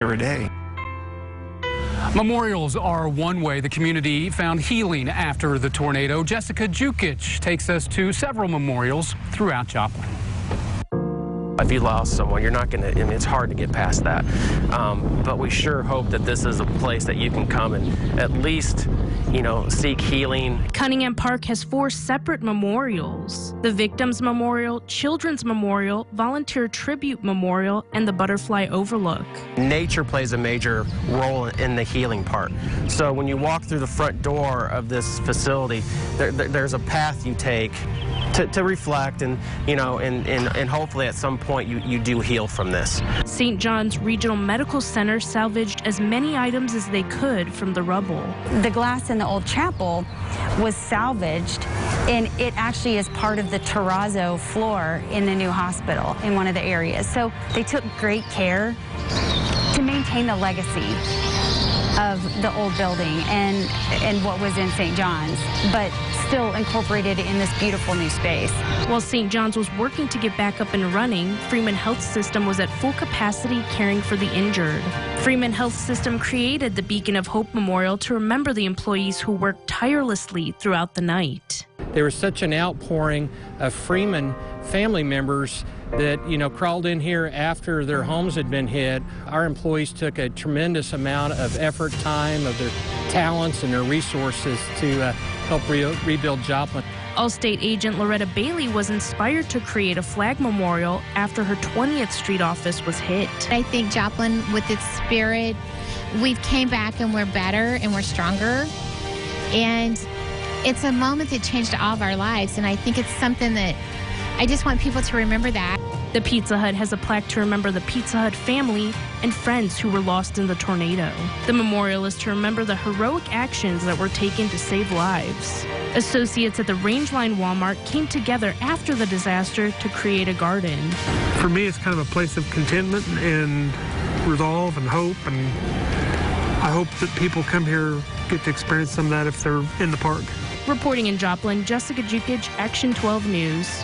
a day. Memorials are one way the community found healing after the tornado. Jessica Jukic takes us to several memorials throughout Joplin. If you lost someone, you're not going to, I mean, it's hard to get past that. But we sure hope that this is a place that you can come and at least, you know, seek healing. Cunningham Park has 4 separate memorials: the Victims Memorial, Children's Memorial, Volunteer Tribute Memorial, and the Butterfly Overlook. Nature plays a major role in the healing part. So when you walk through the front door of this facility, there's a path you take to reflect and, you know, and hopefully at some point you do heal from this. St. John's Regional Medical Center salvaged as many items as they could from the rubble. The glass in the old chapel was salvaged, and it actually is part of the terrazzo floor in the new hospital in one of the areas. So they took great care to maintain the legacy of the old building and what was in St. John's, but still incorporated in this beautiful new space. While St. John's was working to get back up and running, Freeman Health System was at full capacity caring for the injured. Freeman Health System created the Beacon of Hope Memorial to remember the employees who worked tirelessly throughout the night. There was such an outpouring of Freeman family members that, you know, crawled in here after their homes had been hit. Our employees took a tremendous amount of effort, time, of their talents and their resources to help rebuild Joplin. Allstate agent Loretta Bailey was inspired to create a flag memorial after her 20th Street office was hit. I think Joplin, with its spirit, we've came back and we're better and we're stronger. And it's a moment that changed all of our lives, and I think it's something that I just want people to remember that. The Pizza Hut has a plaque to remember the Pizza Hut family and friends who were lost in the tornado. The memorial is to remember the heroic actions that were taken to save lives. Associates at the Rangeline Walmart came together after the disaster to create a garden. For me, it's kind of a place of contentment and resolve and hope, and I hope that people come here get to experience some of that if they're in the park. Reporting in Joplin, Jessica Jukic, Action 12 News.